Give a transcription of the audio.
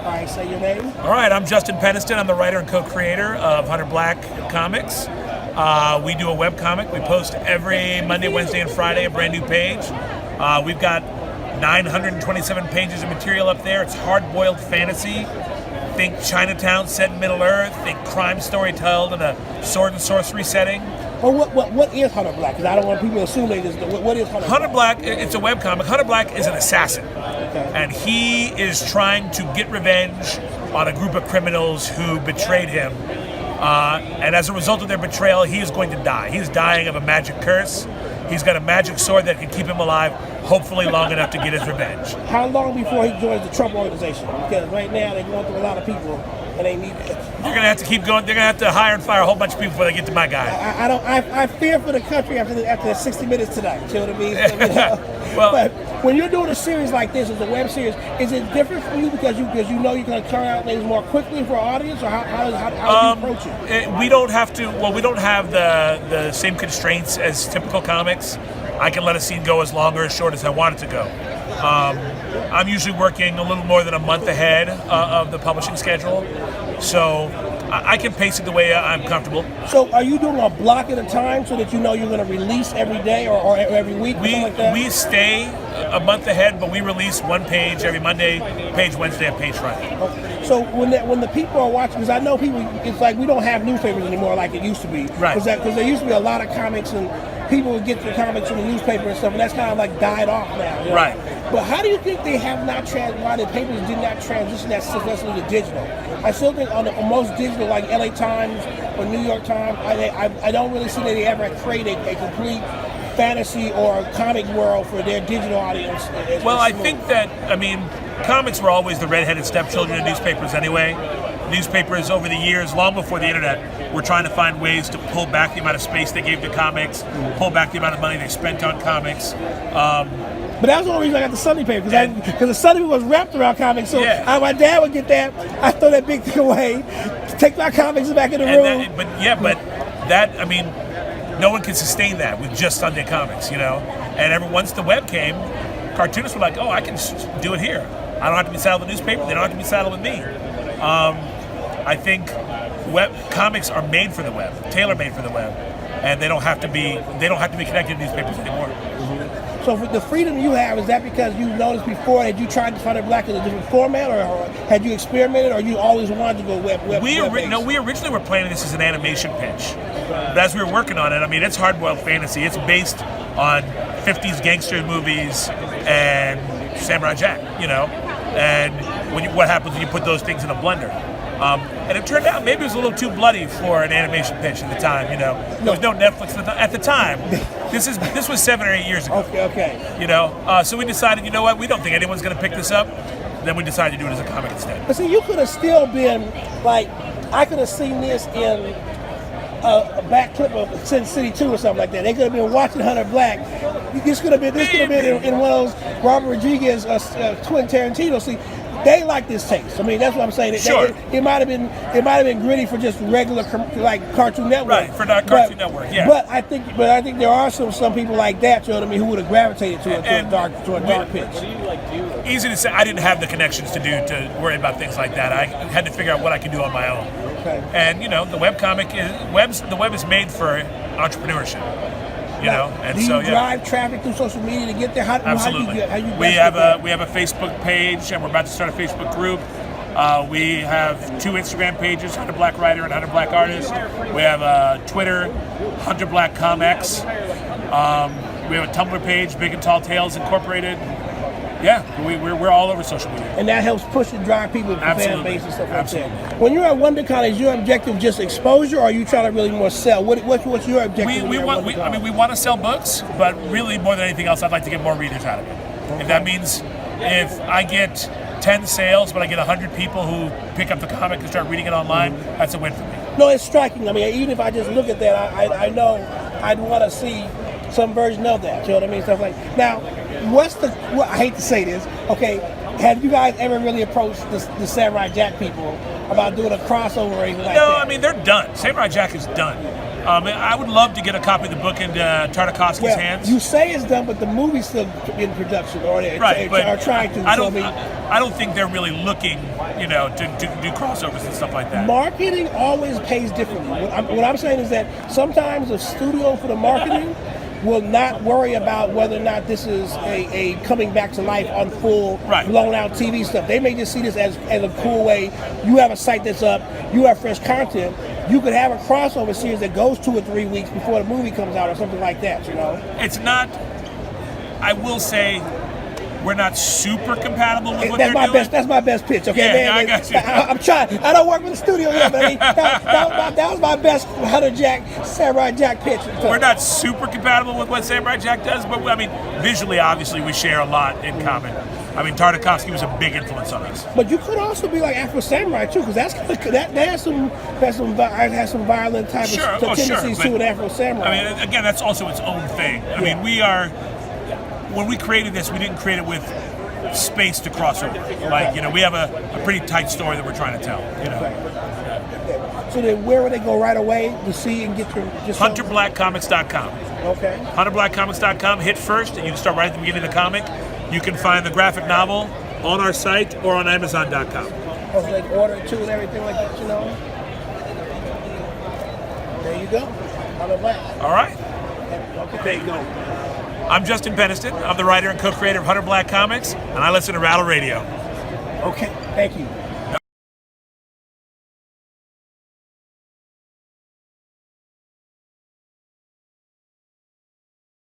All right, say your name. All right, I'm Justin Penison. I'm the writer and co-creator of Hunter Black Comics. We do a webcomic. We post every Monday, Wednesday, and Friday a brand new page. We've got 927 pages of material up there. It's hard-boiled fantasy. Think Chinatown set in Middle Earth. Think crime story told in a sword and sorcery setting. Well, what is Hunter Black? Because I don't want people to assume they just. What is Hunter Black? It's a webcomic. Hunter Black is an assassin, and he is trying to get revenge on a group of criminals who betrayed him. And as a result of their betrayal, he is going to die. He's dying of a magic curse. He's got a magic sword that can keep him alive, hopefully long enough to get his revenge. How long before he joins the Trump organization? Because right now they're going through a lot of people, and they need. They're going to have to keep going. They're going to have to hire and fire a whole bunch of people before they get to my guy. I fear for the country after the 60 Minutes tonight. You know what I mean? Well, but when you're doing a series like this, as a web series, is it different for you because you know you're going to turn out things more quickly for our audience, or how do you approach it? We don't have to. Well, we don't have the same constraints as typical comics. I can let a scene go as long or as short as I want it to go. I'm usually working a little more than a month ahead of the publishing schedule, so I can pace it the way I'm comfortable. So are you doing a block at a time so that you know you're going to release every day or every week or something like that? We stay a month ahead, but we release one page every Monday, page Wednesday, and page Friday. Okay. So when the people are watching, because I know people, it's like we don't have newspapers anymore like it used to be. Right. Because there used to be a lot of comics and people would get their comics from the newspaper and stuff, and that's kind of like died off now. You know? Right. But how do you think they have not why the papers did not transition that successfully to digital? I still think on most digital, like LA Times or New York Times, I don't really see that they ever create a complete fantasy or comic world for their digital audience. Well, I think that, comics were always the redheaded stepchildren of newspapers anyway. Newspapers over the years, long before the internet, were trying to find ways to pull back the amount of space they gave to comics, pull back the amount of money they spent on comics. But that was the only reason I got the Sunday paper, because the Sunday paper was wrapped around comics. So my dad would get that, I throw that big thing away, take my comics back in the room. No one can sustain that with just Sunday comics, you know. And once the web came, cartoonists were like, oh, I can do it here. I don't have to be saddled with the newspaper. They don't have to be saddled with me. I think web comics are made for the web, tailor-made for the web, and they don't have to be connected to newspapers anymore. So for the freedom you have, is that because you noticed before that you tried to find it black in a different format, or had you experimented, or you always wanted to go web? We originally were planning this as an animation pitch, but as we were working on it, it's hard-boiled fantasy. It's based on 50s gangster movies and Samurai Jack, you know. And what happens when you put those things in a blender? And it turned out maybe it was a little too bloody for an animation pitch at the time, you know. There was no Netflix at the time. This was 7 or 8 years ago. Okay. You know, so we decided, you know what, we don't think anyone's going to pick this up. Then we decided to do it as a comic instead. But see, you could have still been, like, I could have seen this in a back clip of Sin City 2 or something like that. They could have been watching Hunter Black. This could have been in one of those Robert Rodriguez twin Tarantino. See, they like this taste. That's what I'm saying. Sure. It might have been gritty for just regular Cartoon Network. Right, for Cartoon Network. Yeah. But I think there are some people like that, you know what I mean, who would have gravitated to a dark pitch. What do you do? Easy to say. I didn't have the connections to worry about things like that. I had to figure out what I could do on my own. Okay. And the the web is made for entrepreneurship. You know, and do you so drive traffic through social media to get there? Absolutely. We have a Facebook page, and we're about to start a Facebook group. We have 2 Instagram pages, Hunter Black Writer and Hunter Black Artist. We have Twitter, Hunter Black Comics. We have a Tumblr page, Big and Tall Tales Incorporated. Yeah, we're all over social media. And that helps push and drive people to fan base and stuff like Absolutely. that. When you're at WonderCon, is your objective just exposure, or are you trying to really more sell? What's your objective? We want to sell books, but really more than anything else, I'd like to get more readers out of it. Okay. If that means if I get 10 sales, but I get 100 people who pick up the comic and start reading it online, that's a win for me. No, it's striking. Even if I just look at that, I know I'd want to see some version of that. You know what I mean? Stuff like now. I hate to say this, okay, have you guys ever really approached the Samurai Jack people about doing a crossover or anything like that? No, they're done. Samurai Jack is done. I would love to get a copy of the book into Tartakovsky's hands. You say it's done, but the movie's still in production, or they are trying to. I don't think they're really looking, to do crossovers and stuff like that. Marketing always pays differently. What I'm saying is that sometimes a studio for the marketing will not worry about whether or not this is a coming back to life on full, blown out TV stuff. They may just see this as a cool way. You have a site that's up, you have fresh content. You could have a crossover series that goes 2 or 3 weeks before the movie comes out or something like that, It's not, I will say, we're not super compatible with what they're doing. That's my best pitch, okay? Yeah, I got you. I'm trying. I don't work with the studio yet, but I mean, that was my best Samurai Jack pitch. We're not super compatible with what Samurai Jack does, but visually, obviously, we share a lot in common. Tartakovsky was a big influence on us. But you could also be like Afro Samurai too, because that has some violent type of tendencies to an Afro Samurai. Again, that's also its own thing. When we created this, we didn't create it with space to cross over. We have a pretty tight story that we're trying to tell. So then, where would they go right away to see and get your HunterBlackComics.com. Okay. HunterBlackComics.com. Hit first, and you can start right at the beginning of the comic. You can find the graphic novel on our site or on Amazon.com. Oh, so they can order it too and everything like that, There you go. Hunter Black. All right. Okay, there you go. I'm Justin Penison. I'm the writer and co-creator of Hunter Black Comics, and I listen to Rattle Radio. Okay, thank you.